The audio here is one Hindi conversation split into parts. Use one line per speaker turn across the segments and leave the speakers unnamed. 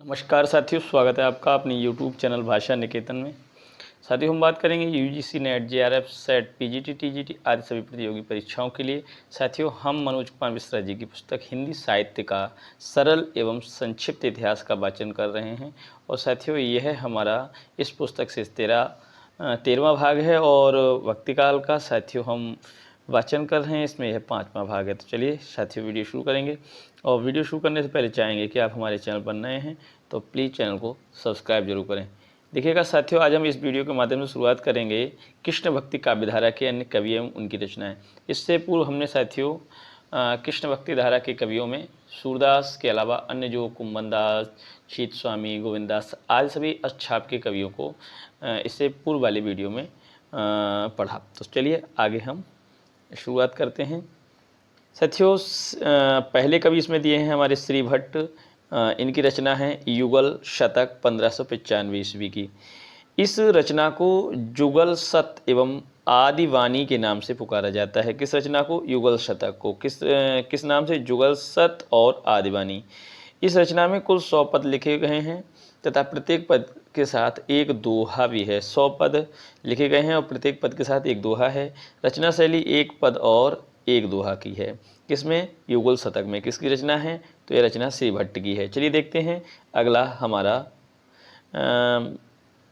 नमस्कार साथियों, स्वागत है आपका अपने यूट्यूब चैनल भाषा निकेतन में। साथियों, हम बात करेंगे UGC net, JRF, set, PGT, TGT आदि सभी प्रतियोगी परीक्षाओं के लिए। साथियों, हम मनोज कुमार मिश्रा जी की पुस्तक हिंदी साहित्य का सरल एवं संक्षिप्त इतिहास का वाचन कर रहे हैं। और साथियों, यह हमारा इस पुस्तक से 13वां भाग है और भक्तिकाल का साथियों हम वाचन कर रहे हैं। इसमें यह 5वां भाग है। तो चलिए साथियों, वीडियो शुरू करेंगे। और वीडियो शुरू करने से पहले चाहेंगे कि आप हमारे चैनल पर नए हैं तो प्लीज़ चैनल को सब्सक्राइब जरूर करें। देखिएगा साथियों, आज हम इस वीडियो के माध्यम से शुरुआत करेंगे कृष्ण भक्ति काव्य धारा के अन्य कवि एवं उनकी रचनाएं। इससे पूर्व हमने साथियों कृष्ण भक्ति धारा के कवियों में सूरदास के अलावा अन्य जो कुंभन दास, शीत स्वामी, गोविंद दास आदि सभी अच्छाप के कवियों को इससे पूर्व वाले वीडियो में पढ़ा। तो चलिए आगे हम शुरुआत करते हैं। साथियों, पहले कवि इसमें दिए हैं हमारे श्री भट्ट। इनकी रचना है युगल शतक 1595 ईस्वी की। इस रचना को जुगल शत एवं आदिवाणी के नाम से पुकारा जाता है। किस रचना को? युगल शतक को। किस नाम से? जुगल शत और आदिवाणी। इस रचना में कुल 100 पद लिखे गए हैं तथा प्रत्येक पद के साथ एक दोहा भी है। 100 पद लिखे गए हैं और प्रत्येक पद के साथ एक दोहा है। रचना शैली एक पद और एक दोहा की है। किसमें? युगल शतक में। किसकी रचना है? तो यह रचना श्री भट्ट की है। चलिए देखते हैं अगला हमारा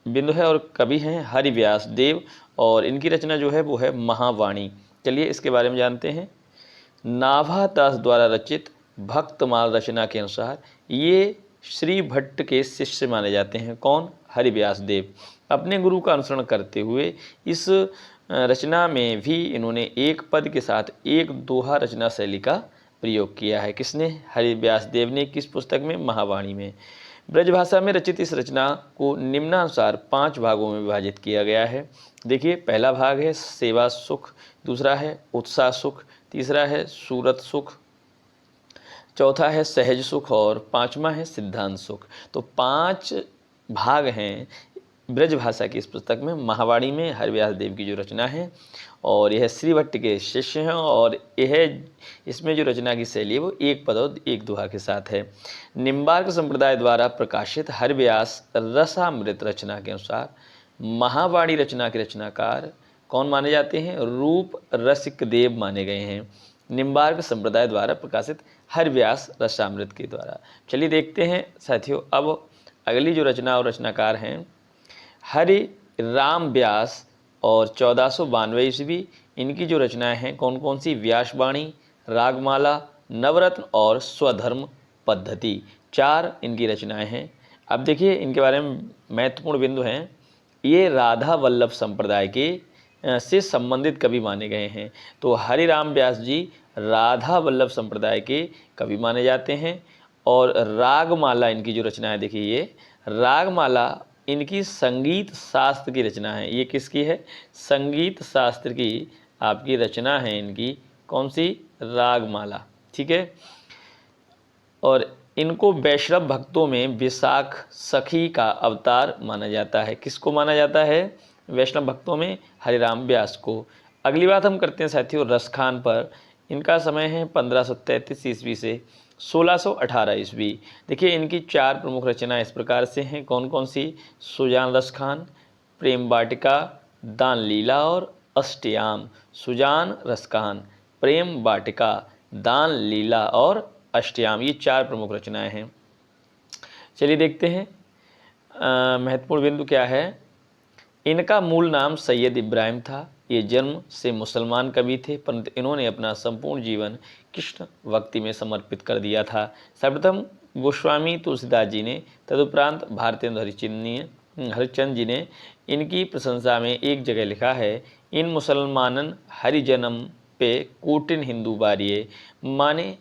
बिंदु है और कवि हैं हरिव्यास देव और इनकी रचना जो है वो है महावाणी। चलिए इसके बारे में जानते हैं। नाभा दास द्वारा रचित भक्तमाल रचना के अनुसार ये श्री भट्ट के शिष्य माने जाते हैं। कौन? हरिव्यास देव। अपने गुरु का अनुसरण करते हुए इस रचना में भी इन्होंने एक पद के साथ एक दोहा रचना शैली का प्रयोग किया है। किसने? हरिव्यास देव ने। किस पुस्तक में? महावाणी में। ब्रजभाषा में रचित इस रचना को निम्नानुसार 5 भागों में विभाजित किया गया है। देखिए, पहला भाग है सेवा सुख, दूसरा है उत्साह सुख, तीसरा है सूरत सुख, चौथा है सहज सुख और 5वां है सिद्धांत सुख। तो 5 भाग हैं ब्रजभाषा की इस पुस्तक में। महावाणी में हरिव्यास देव की जो रचना है और यह श्री भट्ट के शिष्य हैं और यह इसमें जो रचना की शैली है वो एक पद और एक दोहा के साथ है। निम्बार्क संप्रदाय द्वारा प्रकाशित हरिव्यास रसामृत रचना के अनुसार महावाणी रचना के रचनाकार कौन माने जाते हैं? रूप रसिक देव माने गए हैं। निम्बार्क संप्रदाय द्वारा प्रकाशित हरिव्यास रसामृत के द्वारा। चलिए देखते हैं साथियों अब अगली जो रचना और रचनाकार हैं हरि राम व्यास और 1492 ईस्वी। इनकी जो रचनाएं हैं कौन कौन सी? व्यासवाणी, रागमाला, नवरत्न और स्वधर्म पद्धति। 4 इनकी रचनाएं हैं। अब देखिए इनके बारे में महत्वपूर्ण बिंदु हैं। ये राधा वल्लभ संप्रदाय के से संबंधित कवि माने गए हैं। तो हरि राम व्यास जी राधा वल्लभ संप्रदाय के कवि माने जाते हैं। और रागमाला इनकी जो रचना है, देखिए ये रागमाला इनकी संगीत शास्त्र की रचना है। ये किसकी है? संगीत शास्त्र की आपकी रचना है इनकी। कौन सी? रागमाला। ठीक है। और इनको वैष्णव भक्तों में विशाख सखी का अवतार माना जाता है। किसको माना जाता है? वैष्णव भक्तों में हरिराम व्यास को। अगली बात हम करते हैं साथियों रसखान पर। इनका समय है 1533 ईस्वी से 1618 ईस्वी। देखिए इनकी 4 प्रमुख रचनाएं इस प्रकार से हैं। कौन कौन सी? सुजान रसखान, प्रेम वाटिका, दान लीला और अष्टयाम। सुजान रसखान, प्रेम वाटिका, दान लीला और अष्टयाम, ये 4 प्रमुख रचनाएं हैं। चलिए देखते हैं महत्वपूर्ण बिंदु क्या है। इनका मूल नाम सैयद इब्राहिम था। ये जन्म से मुसलमान कवि थे परंतु इन्होंने अपना संपूर्ण जीवन कृष्ण भक्ति में समर्पित कर दिया था। सर्वप्रथम गोस्वामी तुलसीदास जी ने, तदुपरांत भारतेंद्र हरिश्चंद्र जी ने इनकी प्रशंसा में एक जगह लिखा है, इन मुसलमानन हरिजनम पे कोटिन हिंदू बारिये। माने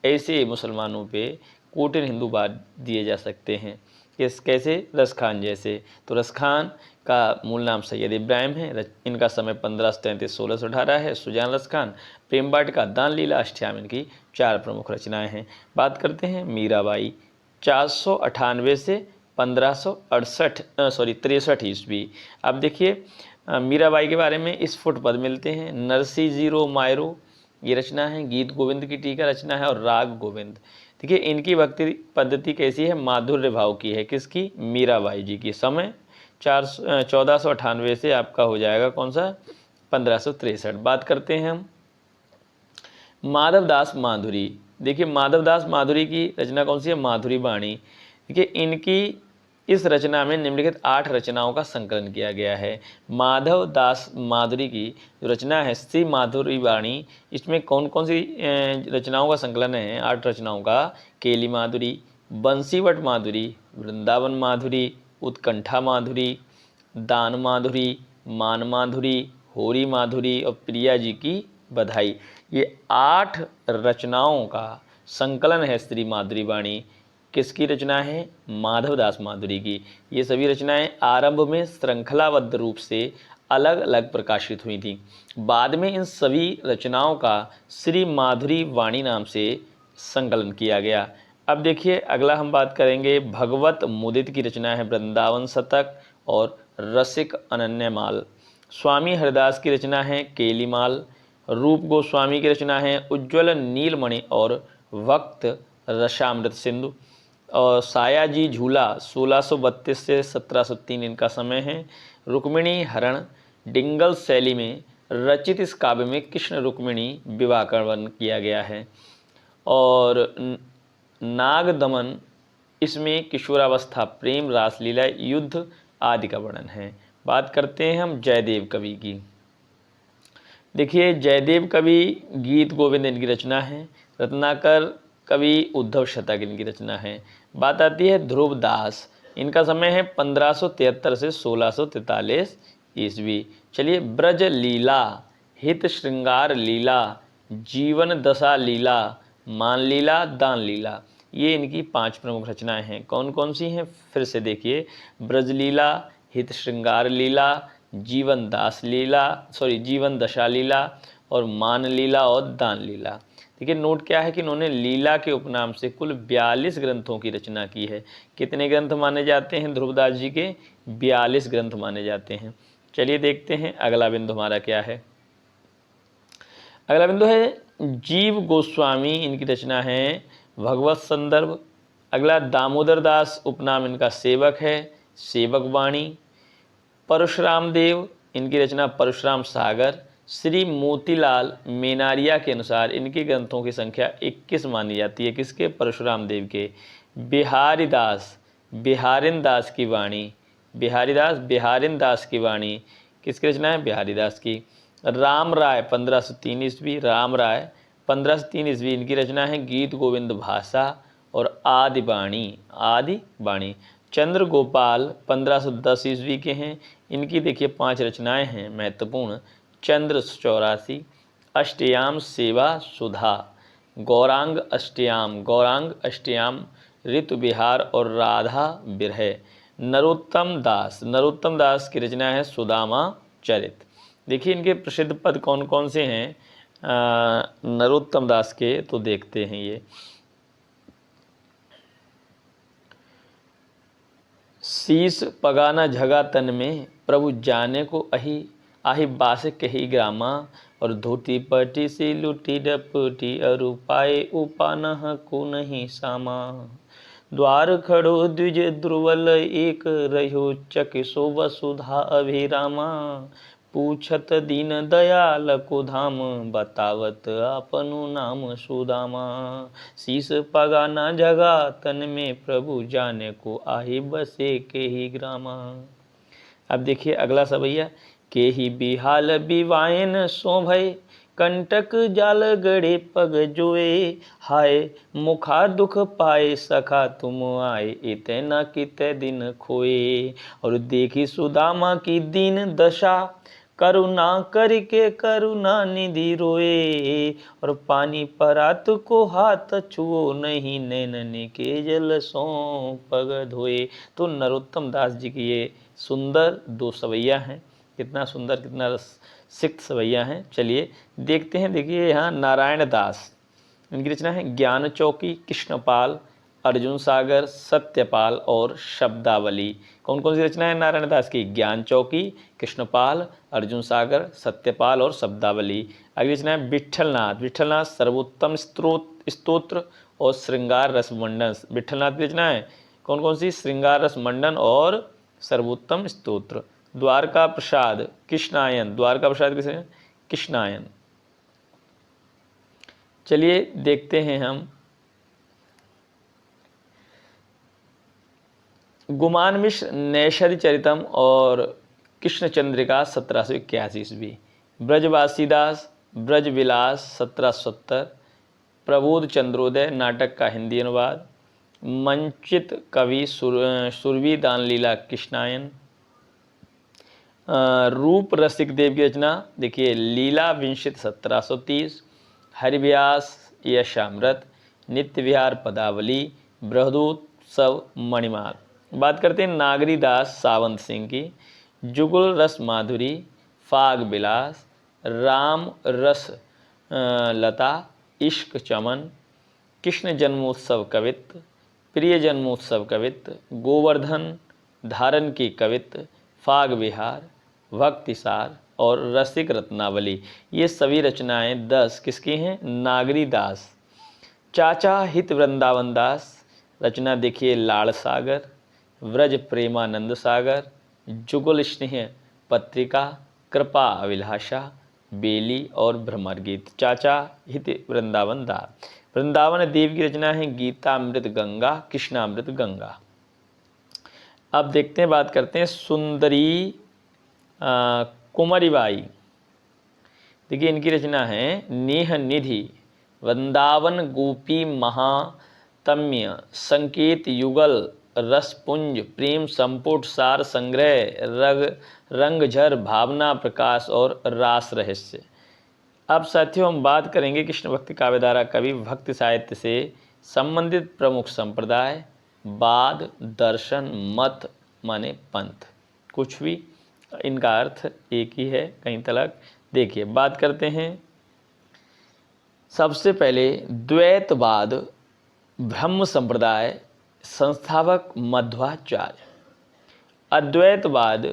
ऐसे मुसलमानों पे कोटिन हिंदू बार दिए जा सकते हैं। कैसे? रसखान जैसे। तो रसखान का मूल नाम सैयद इब्राहिम है। इनका समय 1533 1618 है। सुजान रसखान, प्रेम वाटिका, दान लीला, अष्टयाम इनकी 4 प्रमुख रचनाएं हैं। बात करते हैं मीराबाई। 498 से 1563 ईस्वी। अब देखिए मीराबाई के बारे में इस फुट पद मिलते हैं। नरसी जीरो मायरो ये रचना है। गीत गोविंद की टीका रचना है और राग गोविंद। देखिए इनकी भक्ति पद्धति कैसी है, माधुर्य भाव की है। किसकी, मीराबाई जी की। समय 1498 से आपका हो जाएगा कौन सा, 1563। बात करते हैं हम माधवदास माधुरी। देखिए माधवदास माधुरी की रचना कौन सी है, माधुरी वाणी। देखिए इनकी इस रचना में निम्नलिखित 8 रचनाओं का संकलन किया गया है। माधवदास माधुरी की जो रचना है श्री माधुरी वाणी, इसमें कौन कौन सी रचनाओं का संकलन है, 8 रचनाओं का। केली माधुरी, बंसीवट माधुरी, वृंदावन माधुरी, उत्कंठा माधुरी, दान माधुरी, मान माधुरी, होरी माधुरी और प्रिया जी की बधाई। ये 8 रचनाओं का संकलन है श्री माधुरी वाणी। किसकी रचना है, माधवदास माधुरी की। ये सभी रचनाएं आरंभ में श्रृंखलाबद्ध रूप से अलग अलग प्रकाशित हुई थी। बाद में इन सभी रचनाओं का श्री माधुरी वाणी नाम से संकलन किया गया। अब देखिए अगला हम बात करेंगे भगवत मुदित की रचना है वृंदावन शतक और रसिक अनन्यमाल। स्वामी हरिदास की रचना है केलीमाल। रूप गोस्वामी की रचना है उज्ज्वल नीलमणि और भक्त रसामृत सिंधु। और सायाजी झूला 1632 से 1703 इनका समय है। रुक्मिणी हरण डिंगल शैली में रचित इस काव्य में कृष्ण रुक्मिणी विवाह का वर्णन किया गया है। और नागदमन, इसमें किशोरावस्था, प्रेम, रासलीला, युद्ध आदि का वर्णन है। बात करते हैं हम जयदेव कवि की। देखिए जयदेव कवि गीत गोविंद इनकी रचना है। रत्नाकर कवि उद्धव शतक इनकी रचना है। बात आती है ध्रुवदास, इनका समय है 1573 से 1643 ईस्वी। चलिए ब्रज लीला, हित श्रृंगार लीला, जीवन दशा लीला, मान लीला, दान लीला, ये इनकी 5 प्रमुख रचनाएं हैं। कौन कौन सी हैं, फिर से देखिए, ब्रजलीला, हित श्रृंगार लीला, जीवन दशा लीला और मान लीला और दान लीला। देखिए नोट क्या है कि इन्होंने लीला के उपनाम से कुल 42 ग्रंथों की रचना की है। कितने ग्रंथ माने जाते हैं ध्रुवदास जी के, 42 ग्रंथ माने जाते हैं। चलिए देखते हैं अगला बिंदु हमारा क्या है। अगला बिंदु है जीव गोस्वामी, इनकी रचना है भगवत संदर्भ। अगला दामोदर दास, उपनाम इनका सेवक है, सेवक वाणी। परशुराम देव, इनकी रचना परशुराम सागर। श्री मोतीलाल मेनारिया के अनुसार इनके ग्रंथों की संख्या 21 मानी जाती है। किसके, परशुराम देव के। बिहारीदास, बिहारिन दास की वाणी, बिहारिन दास की वाणी किसकी रचना है, बिहारीदास की। राम राय 1503 ईस्वी, राम राय 1503 ईस्वी, इनकी रचना है गीत गोविंद भाषा और आदि बाणी। चंद्र गोपाल 1510 ईस्वी के हैं। इनकी देखिए 5 रचनाएं हैं महत्वपूर्ण। चंद्र 84, अष्टयाम सेवा सुधा, गौरांग अष्टयाम, ऋतु विहार और राधा बिरह। नरोत्तम दास की रचना है सुदामा चरित। देखिए इनके प्रसिद्ध पद कौन कौन से हैं नरोत्तम दास के, तो देखते हैं ये। शीस पगाना झगा तन में, प्रभु जाने को आही बास कही ग्रामा, और धोती पटी सी लुटी डपटी, अरु पाए उपानह को नहीं सामा। द्वार खड़ो द्विज ध्रुवल एक, रहो चकिसो वसुधा अभिरामा। पूछत दीन दयाल को धाम, बतावत आपनु नाम सुदामा। शीस पगाना जगा तन में, प्रभु जाने को आही बसे के ही ग्रामा। अब देखिए अगला सवैया, के ही बिहाल बिवायन सो भय, कंटक जाल गड़े पग जोए। हाय मुखा दुख पाए सखा तुम आए, इतना किते दिन खोए। और देखी सुदामा की दीन दशा, करुणा करके करुणा निधि रोए। और पानी परात को हाथ छुओ नहीं, नैनन के जल सो पग धोए। तो नरोत्तम दास जी की ये सुंदर 2 सवैया हैं। कितना सुंदर, कितना रसिक सवैया हैं। चलिए देखते हैं। देखिए यहाँ नारायण दास, इनकी रचना है ज्ञान चौकी, कृष्णपाल, अर्जुन सागर, सत्यपाल और शब्दावली। कौन कौन सी रचना है नारायण दास की, ज्ञान चौकी, कृष्णपाल, अर्जुन सागर, सत्यपाल और शब्दावली। अगली रचना है विट्ठलनाथ सर्वोत्तम स्तोत्र और श्रृंगार रस मंडन। विठलनाथ की रचना है कौन कौन सी? श्रृंगार रस मंडन और सर्वोत्तम स्तोत्र। द्वारका प्रसाद कृष्णायन, द्वारका प्रसाद किसे? कृष्णायन। चलिए देखते हैं हम गुमान मिश्र नैषधि चरितम और कृष्ण चंद्रिका 1781 ईस्वी। ब्रजवासीदास ब्रज विलास 1770। प्रबोध चंद्रोदय नाटक का हिंदी अनुवाद। मंचित कवि सुरवी दान लीला कृष्णायन। रूप रसिक देव की रचना देखिए लीला विंशित 1730। हरिव्यास यशामृत। नित्य विहार पदावली। बृहदोत्सव मणिमाल। बात करते हैं नागरी दास सावंत सिंह की। जुगल रस माधुरी। फाग विलास। राम रस लता। इश्क चमन। कृष्ण जन्मोत्सव कवित्व। प्रिय जन्मोत्सव कवित्व। गोवर्धन धारण की कवित्व। फाग विहार। भक्तिसार और रसिक रत्नावली। ये सभी रचनाएं 10 किसकी हैं? नागरी दास। चाचा हित वृंदावन दास रचना देखिए लाड़ सागर। व्रज प्रेमानंद सागर। जुगल स्नेह पत्रिका। कृपा अभिलाषा। बेली और भ्रमर गीत। चाचा हित वृंदावन दास। वृंदावन देव की रचना है गीतामृत गंगा कृष्णामृत गंगा। अब देखते हैं बात करते हैं सुंदरी कुमारीबाई। देखिए इनकी रचना है नेह निधि। वृंदावन गोपी महात्म्य संकेत युगल रसपुंज प्रेम संपुट सार संग्रह रंगझर भावना प्रकाश और रास रहस्य। अब साथियों हम बात करेंगे कृष्ण भक्ति काव्यधारा कवि भक्ति साहित्य से संबंधित प्रमुख संप्रदाय। वाद दर्शन मत माने पंथ, कुछ भी इनका अर्थ एक ही है कहीं तलक। देखिए बात करते हैं सबसे पहले द्वैतवाद ब्रह्म संप्रदाय संस्थापक मध्वाचार्य। अद्वैतवाद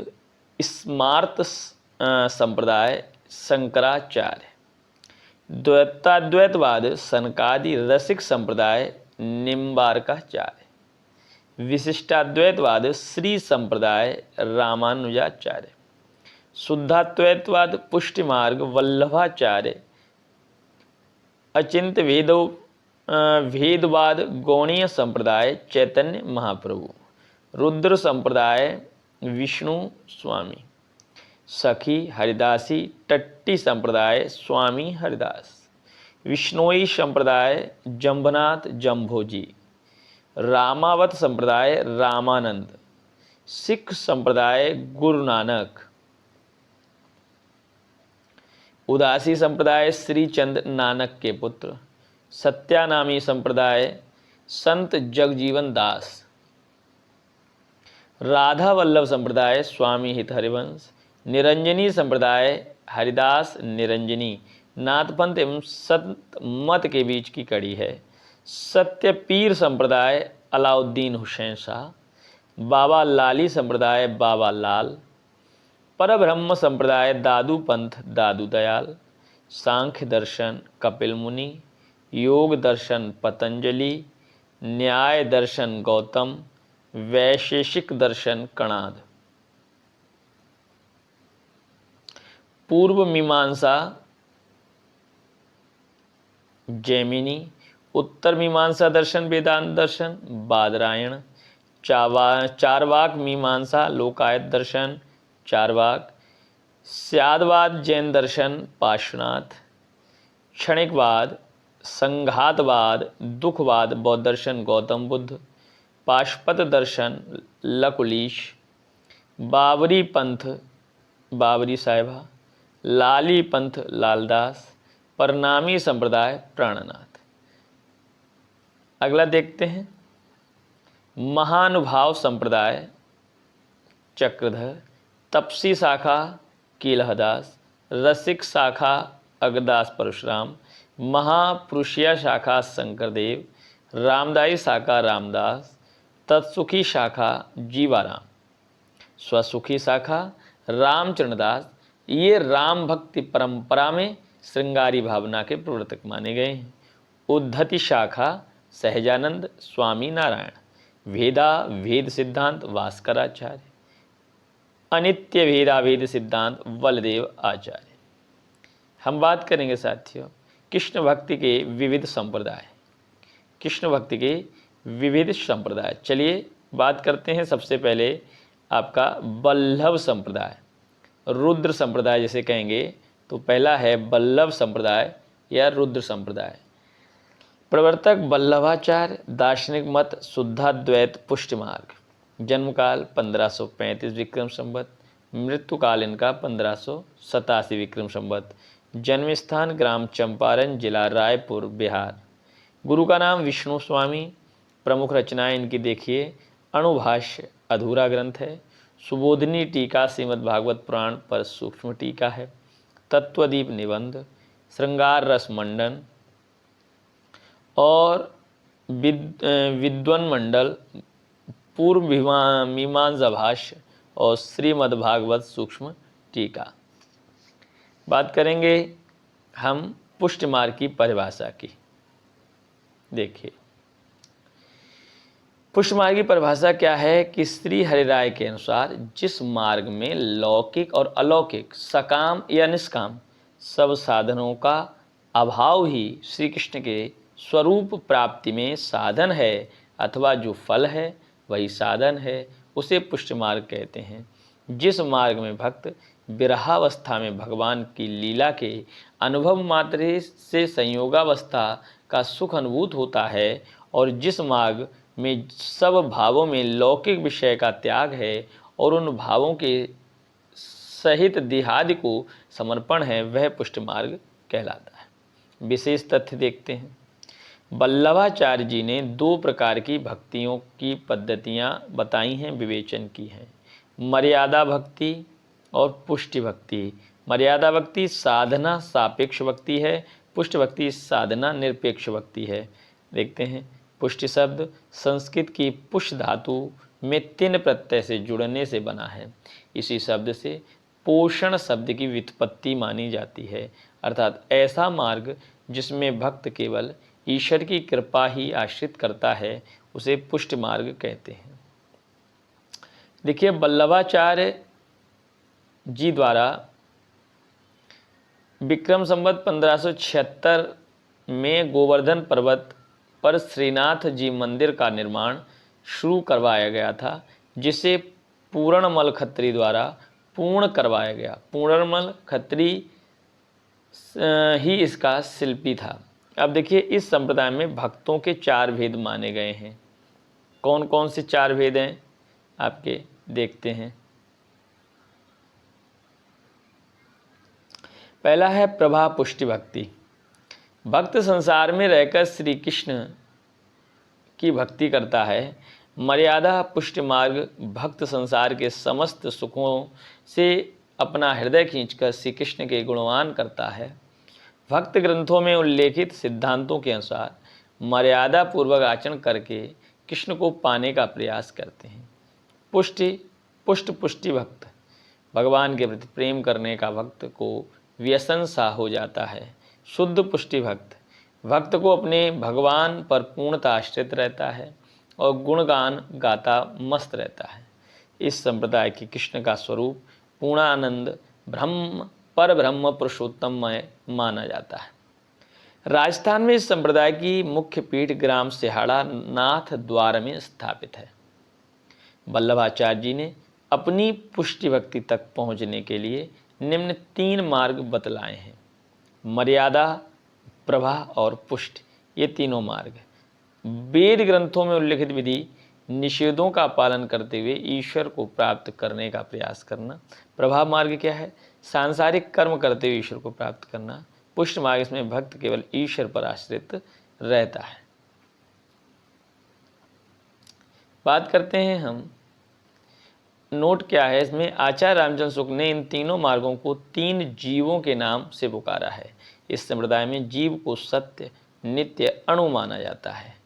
स्मार्त संप्रदाय शंकराचार्य। द्वैताद्वैतवाद सनकादि रसिक संप्रदाय निम्बार्काचार्य। विशिष्टाद्वैतवाद श्री संप्रदाय रामानुजाचार्य। शुद्धाद्वैतवाद पुष्टि मार्ग वल्लभाचार्य। अचिंत भेदवाद गौणीय संप्रदाय चैतन्य महाप्रभु। रुद्र संप्रदाय विष्णु स्वामी। सखी हरिदासी टट्टी संप्रदाय स्वामी हरिदास। विष्णोई संप्रदाय जंबनाथ जंभोजी। रामावत संप्रदाय रामानंद। सिख संप्रदाय गुरु नानक। उदासी संप्रदाय श्रीचंद नानक के पुत्र। सत्यानामी संप्रदाय संत जगजीवन दास। राधा वल्लभ संप्रदाय स्वामी हित हरिवंश। निरंजनी संप्रदाय हरिदास निरंजनी। नाथपंथ एवं संत मत के बीच की कड़ी है। सत्यपीर संप्रदाय अलाउद्दीन हुसैन शाह। बाबा लाली संप्रदाय बाबा लाल। परब्रह्म संप्रदाय दादू पंथ दादू दयाल। सांख्य दर्शन कपिल मुनि। योग दर्शन पतंजलि। न्याय दर्शन गौतम। वैशेषिक दर्शन कणाद। पूर्व मीमांसा जैमिनी। उत्तर मीमांसा दर्शन वेदांत दर्शन बादरायण। चारवाक मीमांसा लोकायत दर्शन चारवाक। स्यादवाद जैन दर्शन पार्श्वनाथ। क्षणिकवाद संघातवाद दुखवाद बौद्ध दर्शन गौतम बुद्ध। पाशुपत दर्शन लकुलीश। बाबरी पंथ बाबरी साहिबा। लाली पंथ लालदास। परनामी संप्रदाय प्राणनाथ। अगला देखते हैं महानुभाव संप्रदाय चक्रधर। तपसी शाखा कीलहदास। रसिक शाखा अगदास परशुराम। महापुरुषिया शाखा शंकरदेव। रामदाई शाखा रामदास। तत्सुखी शाखा जीवाराम। स्वसुखी शाखा रामचरणदास। ये राम भक्ति परंपरा में श्रृंगारी भावना के प्रवर्तक माने गए हैं। उद्धति शाखा सहजानंद स्वामी नारायण, भेदा वेद सिद्धांत भास्कराचार्य, अनित्य भेदाभेद सिद्धांत बलदेव आचार्य। हम बात करेंगे साथियों कृष्ण भक्ति के विविध संप्रदाय। कृष्ण भक्ति के विविध संप्रदाय, चलिए बात करते हैं। सबसे पहले आपका बल्लभ संप्रदाय, रुद्र संप्रदाय जिसे कहेंगे, तो पहला है बल्लभ संप्रदाय या रुद्र संप्रदाय। प्रवर्तक बल्लभाचार्य, दार्शनिक मत शुद्धाद्वैत पुष्टि मार्ग। जन्मकाल 1535 विक्रम संवत, मृत्युकाल इनका 1587 विक्रम संवत। जन्म स्थान ग्राम चंपारण, जिला रायपुर, बिहार। गुरु का नाम विष्णु स्वामी। प्रमुख रचनाएं इनकी देखिए, अणुभाष्य अधूरा ग्रंथ है, सुबोधिनी टीका श्रीमद् भागवत पुराण पर सूक्ष्म टीका है, तत्वदीप निबंध, श्रृंगार रस मंडन और विद्वन मंडल, पूर्व मीमांसा भाष्य और श्रीमद् भागवत सूक्ष्म टीका। बात करेंगे हम पुष्टि मार्ग की परिभाषा की। देखिए पुष्टि मार्ग की परिभाषा क्या है कि श्री हरिराय के अनुसार जिस मार्ग में लौकिक और अलौकिक, सकाम या निष्काम सब साधनों का अभाव ही श्री कृष्ण के स्वरूप प्राप्ति में साधन है अथवा जो फल है वही साधन है, उसे पुष्टि मार्ग कहते हैं। जिस मार्ग में भक्त विरहावस्था में भगवान की लीला के अनुभव मात्र से संयोगावस्था का सुख अनुभूत होता है और जिस मार्ग में सब भावों में लौकिक विषय का त्याग है और उन भावों के सहित देहादि को समर्पण है, वह पुष्टि मार्ग कहलाता है। विशेष तथ्य देखते हैं। बल्लभाचार्य जी ने 2 प्रकार की भक्तियों की पद्धतियां बताई हैं, विवेचन की हैं, मर्यादा भक्ति और पुष्टि भक्ति। मर्यादा भक्ति साधना सापेक्ष भक्ति है, पुष्टि भक्ति साधना निरपेक्ष भक्ति है। देखते हैं, पुष्टि शब्द संस्कृत की पुष्ट धातु में 3 प्रत्यय से जुड़ने से बना है। इसी शब्द से पोषण शब्द की व्युत्पत्ति मानी जाती है, अर्थात ऐसा मार्ग जिसमें भक्त केवल ईश्वर की कृपा ही आश्रित करता है, उसे पुष्टि मार्ग कहते हैं। देखिए बल्लभाचार्य जी द्वारा विक्रम संवत 1576 में गोवर्धन पर्वत पर श्रीनाथ जी मंदिर का निर्माण शुरू करवाया गया था, जिसे पूर्णमल खत्री द्वारा पूर्ण करवाया गया। पूर्णमल खत्री ही इसका शिल्पी था। अब देखिए इस संप्रदाय में भक्तों के 4 भेद माने गए हैं। कौन कौन से 4 भेद हैं आपके देखते हैं। पहला है प्रभा पुष्टि भक्ति। भक्त संसार में रहकर श्री कृष्ण की भक्ति करता है। मर्यादा पुष्टि मार्ग भक्त संसार के समस्त सुखों से अपना हृदय खींचकर श्री कृष्ण के गुणगान करता है। भक्त ग्रंथों में उल्लेखित सिद्धांतों के अनुसार मर्यादा पूर्वक आचरण करके कृष्ण को पाने का प्रयास करते हैं। पुष्टि भक्त भगवान के प्रति प्रेम करने का भक्त को व्यसन सा हो जाता है। शुद्ध पुष्टि भक्त को अपने भगवान पर पूर्णतः आश्रित रहता है और गुणगान गाता मस्त रहता है। इस संप्रदाय की कृष्ण का स्वरूप पूर्णानंद पर ब्रह्म पुरुषोत्तममय माना जाता है। राजस्थान में इस संप्रदाय की मुख्य पीठ ग्राम सिहाड़ा नाथ द्वार में स्थापित है। बल्लभाचार्य जी ने अपनी पुष्टि भक्ति तक पहुंचने के लिए निम्न 3 मार्ग बतलाए हैं, मर्यादा, प्रभा और पुष्टि। ये तीनों मार्ग वेद ग्रंथों में उल्लिखित विधि निषेधों का पालन करते हुए ईश्वर को प्राप्त करने का प्रयास करना। प्रभा मार्ग क्या है? सांसारिक कर्म करते हुए ईश्वर को प्राप्त करना। पुष्टि मार्ग इसमें भक्त केवल ईश्वर पर आश्रित रहता है। बात करते हैं हम, नोट क्या है इसमें, आचार्य रामचंद्र शुक्ल ने इन तीनों मार्गों को 3 जीवों के नाम से पुकारा है। इस संप्रदाय में जीव को सत्य, नित्य, अणु माना जाता है।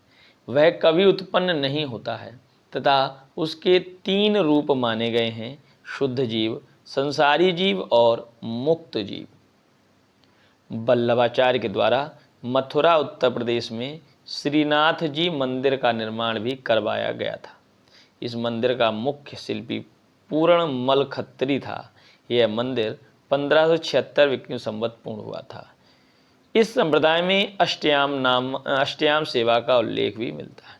वह कभी उत्पन्न नहीं होता है तथा उसके 3 रूप माने गए हैं, शुद्ध जीव, संसारी जीव और मुक्त जीव। बल्लभाचार्य के द्वारा मथुरा उत्तर प्रदेश में श्रीनाथ जी मंदिर का निर्माण भी करवाया गया था। इस मंदिर का मुख्य शिल्पी पूर्णमल खत्री था। यह मंदिर 1576 विक्रम संवत पूर्ण हुआ था। इस संप्रदाय में अष्टयाम सेवा का उल्लेख भी मिलता है।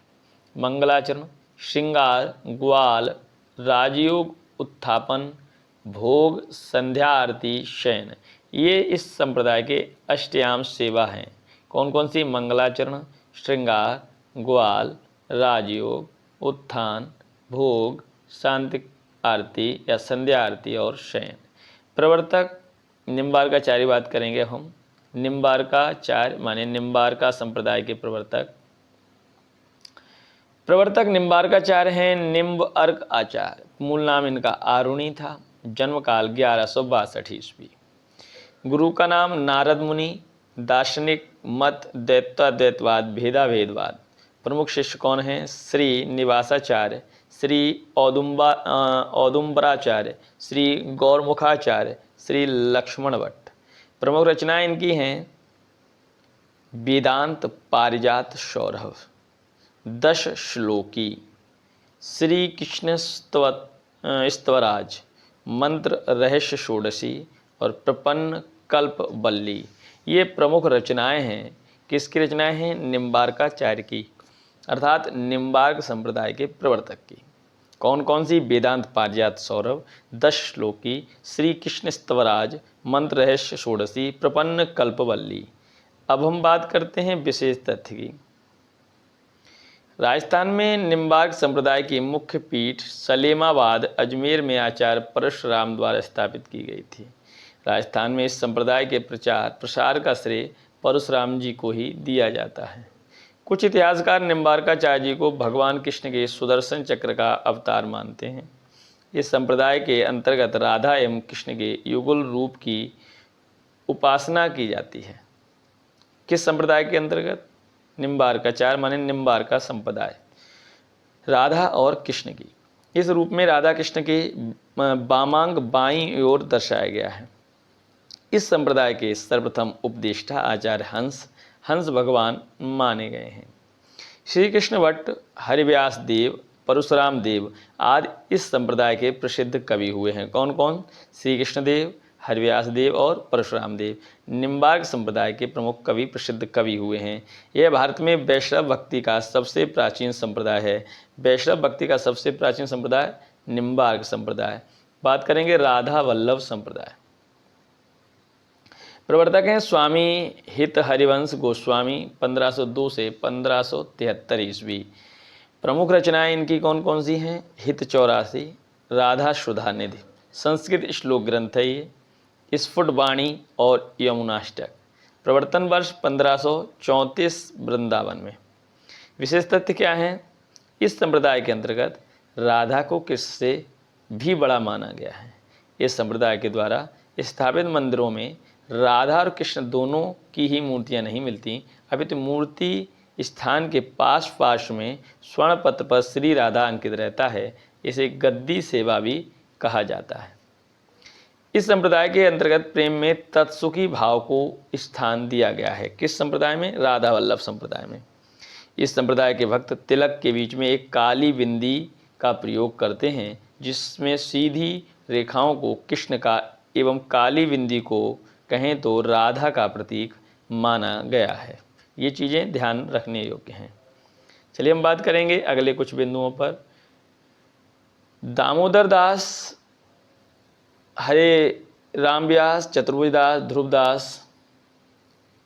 मंगलाचरण, श्रृंगार, ग्वाल, राजयोग, उत्थापन, भोग, संध्या आरती, शयन, ये इस संप्रदाय के अष्टयाम सेवा हैं। कौन कौन सी? मंगलाचरण, श्रृंगार, ग्वाल, राजयोग, उत्थान, भोग, शांति आरती या संध्या आरती और शयन। प्रवर्तक निम्बार्काचार्य बात करेंगे हम। निम्बार्काचार्य माने निम्बार्का संप्रदाय के प्रवर्तक निम्बार्काचार्य हैं निम्ब अर्क आचार्य। मूल नाम इनका आरुणी था। जन्म काल 1162 ईस्वी। गुरु का नाम नारद मुनि। दार्शनिक मत दैत्याद्वैतवाद, भेदाभेदवाद। प्रमुख शिष्य कौन हैं? श्री निवासाचार्य, श्री औदुम्बराचार्य, श्री गौरमुखाचार्य, श्री लक्ष्मण भट्ट। प्रमुख रचनाएं इनकी हैं वेदांत पारिजात सौरभ, 10 श्लोकी, श्री कृष्ण स्तवराज, मंत्र रहस्य षोडशी और प्रपन्न कल्प बल्ली। ये प्रमुख रचनाएं हैं। किसकी रचनाएं हैं? निम्बार्काचार्य की, अर्थात निम्बार्क संप्रदाय के प्रवर्तक की। कौन कौन सी? वेदांत पारिजात सौरभ, 10 श्लोकी, श्री कृष्ण स्तवराज, मंत्र रहस्य षोडशी, प्रपन्न कल्पवल्ली। अब हम बात करते हैं विशेष तथ्य की। राजस्थान में निम्बार्क संप्रदाय की मुख्य पीठ सलेमाबाद अजमेर में आचार्य परशुराम द्वारा स्थापित की गई थी। राजस्थान में इस संप्रदाय के प्रचार प्रसार का श्रेय परशुराम जी को ही दिया जाता है। कुछ इतिहासकार निम्बार्काचार्य जी को भगवान कृष्ण के सुदर्शन चक्र का अवतार मानते हैं। इस संप्रदाय के अंतर्गत राधा एवं कृष्ण के युगल रूप की उपासना की जाती है। किस संप्रदाय के अंतर्गत? निम्बार्काचार्य माने निम्बार्का संप्रदाय, राधा और कृष्ण की। इस रूप में राधा कृष्ण के वामांग बाईं ओर दर्शाया गया है। इस संप्रदाय के सर्वप्रथम उपदेष्टा आचार्य हंस भगवान माने गए हैं। श्री कृष्ण भट्ट, हरिव्यास देव, परशुराम देव आदि इस संप्रदाय के प्रसिद्ध कवि हुए हैं। कौन कौन? श्री कृष्ण देव, हरिव्यास देव और परशुराम देव निम्बार्क संप्रदाय के प्रमुख कवि, प्रसिद्ध कवि हुए हैं। यह भारत में वैष्णव भक्ति का सबसे प्राचीन संप्रदाय है। वैष्णव भक्ति का सबसे प्राचीन संप्रदाय निम्बार्क संप्रदाय। बात करेंगे राधा वल्लभ संप्रदाय। प्रवर्तक हैं स्वामी हित हरिवंश गोस्वामी, 1502 से 1573 ईस्वी। प्रमुख रचनाएं इनकी कौन कौन सी हैं? हित 84, राधा सुधा निधि, संस्कृत श्लोक ग्रंथ है ये, स्फुट वाणी और यमुनाष्टक। प्रवर्तन वर्ष 1534 वृंदावन में। विशेष तथ्य क्या हैं? इस संप्रदाय के अंतर्गत राधा को कृष्ण से भी बड़ा माना गया है। इस संप्रदाय के द्वारा स्थापित मंदिरों में राधा और कृष्ण दोनों की ही मूर्तियां नहीं मिलती, अपितु मूर्ति स्थान के पास में स्वर्ण पत्र पर श्री राधा अंकित रहता है। इसे गद्दी सेवा भी कहा जाता है। इस संप्रदाय के अंतर्गत प्रेम में तत्सुखी भाव को स्थान दिया गया है। किस संप्रदाय में? राधा वल्लभ संप्रदाय में। इस संप्रदाय के भक्त तिलक के बीच में एक काली बिंदी का प्रयोग करते हैं, जिसमें सीधी रेखाओं को कृष्ण का एवं काली बिंदी को कहें तो राधा का प्रतीक माना गया है। ये चीज़ें ध्यान रखने योग्य हैं। चलिए हम बात करेंगे अगले कुछ बिंदुओं पर। दामोदर दास, हरे राम व्यास, चतुर्भुज दास, ध्रुव दास,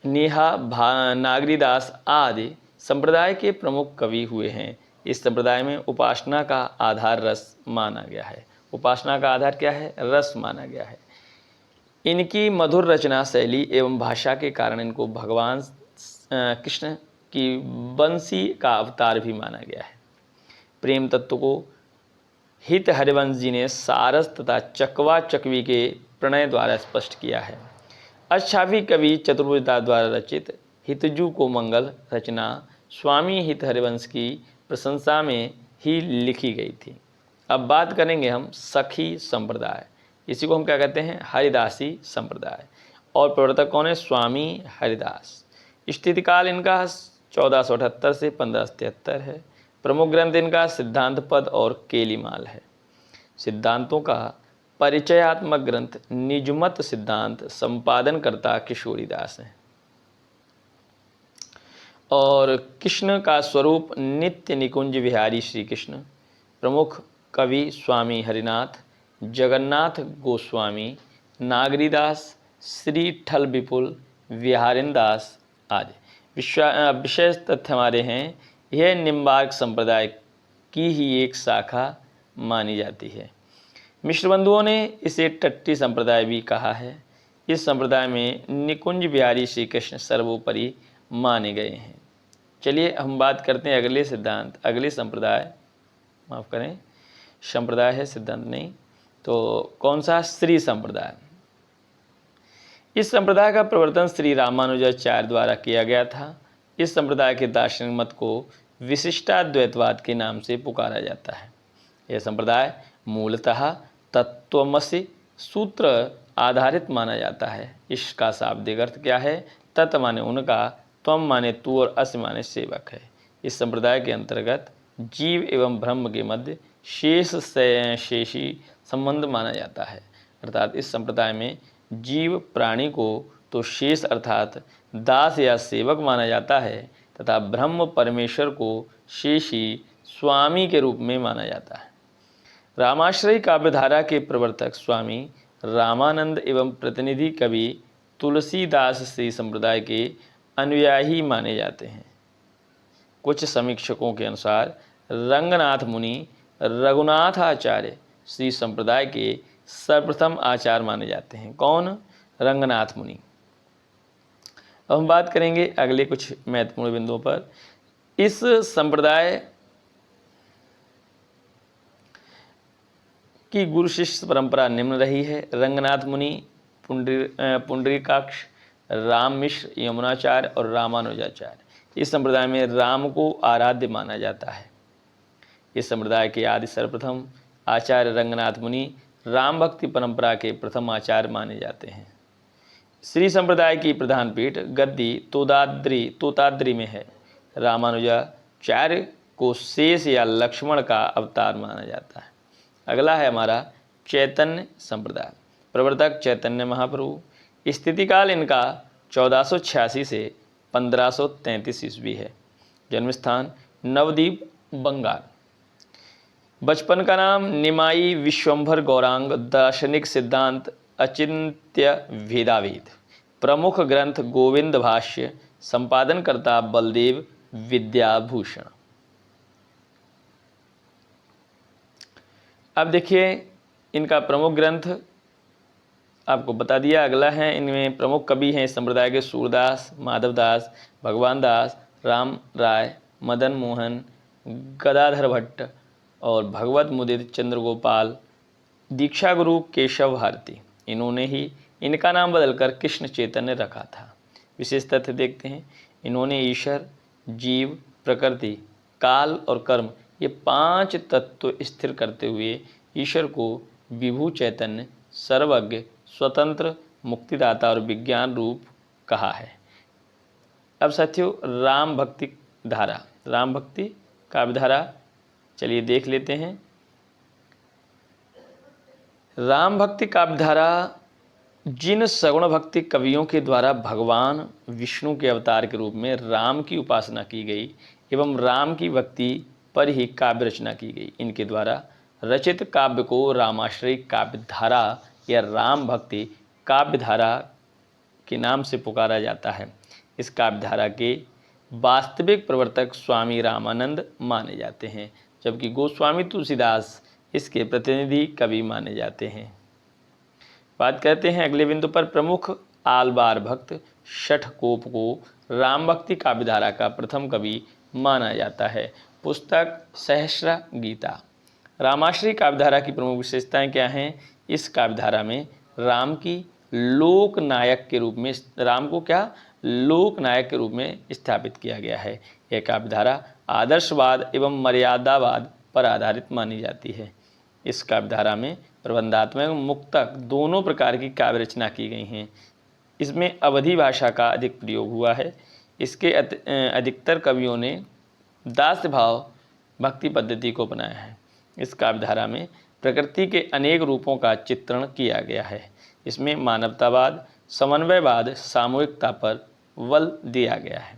नेहा नागरीदास आदि संप्रदाय के प्रमुख कवि हुए हैं। इस संप्रदाय में उपासना का आधार रस माना गया है। उपासना का आधार क्या है? रस माना गया है। इनकी मधुर रचना शैली एवं भाषा के कारण इनको भगवान कृष्ण की बंसी का अवतार भी माना गया है। प्रेम तत्व को हित हरिवंश जी ने सारस तथा चकवा चकवी के प्रणय द्वारा स्पष्ट किया है। अच्छावी कवि चतुर्भुज दास द्वारा रचित हितजू को मंगल रचना स्वामी हित हरिवंश की प्रशंसा में ही लिखी गई थी। अब बात करेंगे हम सखी संप्रदाय। इसी को हम क्या कहते हैं? हरिदासी संप्रदाय। और प्रवर्तक कौन है? स्वामी हरिदास। स्थितिकाल इनका 1478 से 1573 है। प्रमुख ग्रंथ इनका सिद्धांत पद और केलीमाल है। सिद्धांतों का परिचयात्मक ग्रंथ निजमत सिद्धांत संपादनकर्ता किशोरीदास हैं। और कृष्ण का स्वरूप नित्य निकुंज विहारी श्री कृष्ण। प्रमुख कवि स्वामी हरिनाथ, जगन्नाथ गोस्वामी, नागरीदास, श्री ठल विपुल, विहारिन दास आदि। विशेष तथ्य हमारे हैं, यह निम्बार्क संप्रदाय की ही एक शाखा मानी जाती है। मिश्र बंधुओं ने इसे टट्टी संप्रदाय भी कहा है। इस संप्रदाय में निकुंज बिहारी श्री कृष्ण सर्वोपरि माने गए हैं। चलिए हम बात करते हैं अगले सिद्धांत, अगले संप्रदाय, माफ़ करें संप्रदाय है सिद्धांत नहीं, तो कौन सा? श्री संप्रदाय। इस संप्रदाय का प्रवर्तन श्री रामानुजाचार्य द्वारा किया गया था। इस संप्रदाय के दार्शनिक मत को विशिष्टाद्वैतवाद के नाम से पुकारा जाता है। यह संप्रदाय मूलतः तत्वमसि सूत्र आधारित माना जाता है। इसका शाब्दिक अर्थ क्या है? तत् माने उनका, त्वम माने तू और अस माने सेवक है। इस संप्रदाय के अंतर्गत जीव एवं ब्रह्म के मध्य शेषी संबंध माना जाता है। अर्थात इस संप्रदाय में जीव प्राणी को तो शेष अर्थात दास या सेवक माना जाता है तथा ब्रह्म परमेश्वर को शेषी स्वामी के रूप में माना जाता है। रामाश्रयी काव्यधारा के प्रवर्तक स्वामी रामानंद एवं प्रतिनिधि कवि तुलसीदास श्री संप्रदाय के अनुयायी माने जाते हैं। कुछ समीक्षकों के अनुसार रंगनाथ मुनि रघुनाथाचार्य श्री संप्रदाय के सर्वप्रथम आचार्य माने जाते हैं। कौन? रंगनाथ मुनि। अब हम बात करेंगे अगले कुछ महत्वपूर्ण बिंदुओं पर। इस संप्रदाय की गुरु शिष्य परंपरा निम्न रही है। रंगनाथ मुनि, पुंडरीकाक्ष, राम मिश्र, यमुनाचार्य और रामानुजाचार्य। इस संप्रदाय में राम को आराध्य माना जाता है। इस संप्रदाय के आदि सर्वप्रथम आचार्य रंगनाथ मुनि राम भक्ति परंपरा के प्रथम आचार्य माने जाते हैं। श्री संप्रदाय की प्रधान पीठ गद्दी तोताद्री में है। रामानुजाचार्य को शेष या लक्ष्मण का अवतार माना जाता है। अगला है हमारा चैतन्य संप्रदाय। प्रवर्तक चैतन्य महाप्रभु। स्थितिकाल इनका 1486 से 1533 ईस्वी है। जन्मस्थान नवद्वीप, बंगाल। बचपन का नाम निमाई विश्वंभर गौरांग। दार्शनिक सिद्धांत अचिंत्य भेदाभेद। प्रमुख ग्रंथ गोविंद भाष्य। संपादनकर्ता बलदेव विद्याभूषण। अब देखिए इनका प्रमुख ग्रंथ आपको बता दिया। अगला है, इनमें प्रमुख कवि हैं इस संप्रदाय के सूरदास, माधवदास, भगवान दास, राम राय, मदन मोहन, गदाधर भट्ट और भगवत मुदित चंद्रगोपाल, दीक्षा गुरु केशव भारती। इन्होंने ही इनका नाम बदलकर कृष्ण चैतन्य रखा था। विशेष तथ्य देखते हैं, इन्होंने ईश्वर, जीव, प्रकृति, काल और कर्म ये 5 तत्व स्थिर करते हुए ईश्वर को विभु चैतन्य, सर्वज्ञ, स्वतंत्र, मुक्तिदाता और विज्ञान रूप कहा है। अब साथियों राम भक्ति धारा, राम भक्ति काव्यधारा चलिए देख लेते हैं। राम भक्ति काव्यधारा जिन सगुण भक्ति कवियों के द्वारा भगवान विष्णु के अवतार के रूप में राम की उपासना की गई एवं राम की भक्ति पर ही काव्य रचना की गई, इनके द्वारा रचित काव्य को रामाश्रयी काव्यधारा या राम भक्ति काव्यधारा के नाम से पुकारा जाता है। इस काव्यधारा के वास्तविक प्रवर्तक स्वामी रामानंद माने जाते हैं, जबकि गोस्वामी तुलसीदास इसके प्रतिनिधि कवि माने जाते हैं। बात करते हैं अगले बिंदु पर। प्रमुख आलवार भक्त षठकोप को राम भक्ति काव्यधारा का प्रथम कवि माना जाता है। पुस्तक सहस्र गीता। रामाश्रयी काव्यधारा की प्रमुख विशेषताएं क्या हैं? इस काव्यधारा में राम की लोक नायक के रूप में, राम को क्या लोक नायक के रूप में स्थापित किया गया है। यह काव्यधारा आदर्शवाद एवं मर्यादावाद पर आधारित मानी जाती है। इस काव्यधारा में प्रबंधात्मक एवं मुक्तक दोनों प्रकार की काव्य रचना की गई हैं। इसमें अवधी भाषा का अधिक प्रयोग हुआ है। इसके अधिकतर कवियों ने दास्य भाव भक्ति पद्धति को अपनाया है। इस काव्यधारा में प्रकृति के अनेक रूपों का चित्रण किया गया है। इसमें मानवतावाद, समन्वयवाद, सामूहिकता पर बल दिया गया है।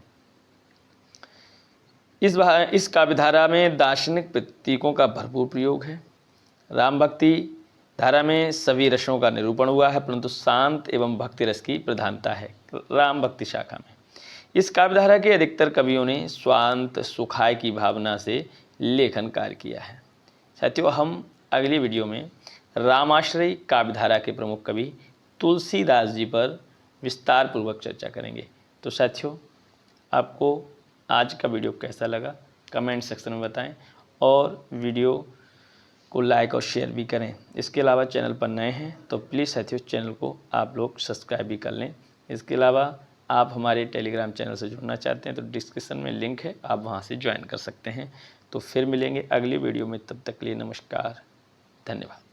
इस काव्यधारा में दार्शनिक प्रतीकों का भरपूर प्रयोग है। राम भक्ति धारा में सभी रसों का निरूपण हुआ है, परंतु शांत एवं भक्ति रस की प्रधानता है राम भक्ति शाखा में। इस काव्यधारा के अधिकतर कवियों ने स्वांत सुखाय की भावना से लेखन कार्य किया है। साथियों, हम अगली वीडियो में रामाश्रयी काव्यधारा के प्रमुख कवि तुलसीदास जी पर विस्तार पूर्वक चर्चा करेंगे। तो साथियों, आपको आज का वीडियो कैसा लगा कमेंट सेक्शन में बताएं और वीडियो को लाइक और शेयर भी करें। इसके अलावा चैनल पर नए हैं तो प्लीज़ साथियों चैनल को आप लोग सब्सक्राइब भी कर लें। इसके अलावा आप हमारे टेलीग्राम चैनल से जुड़ना चाहते हैं तो डिस्क्रिप्शन में लिंक है, आप वहां से ज्वाइन कर सकते हैं। तो फिर मिलेंगे अगली वीडियो में, तब तक के लिए नमस्कार, धन्यवाद।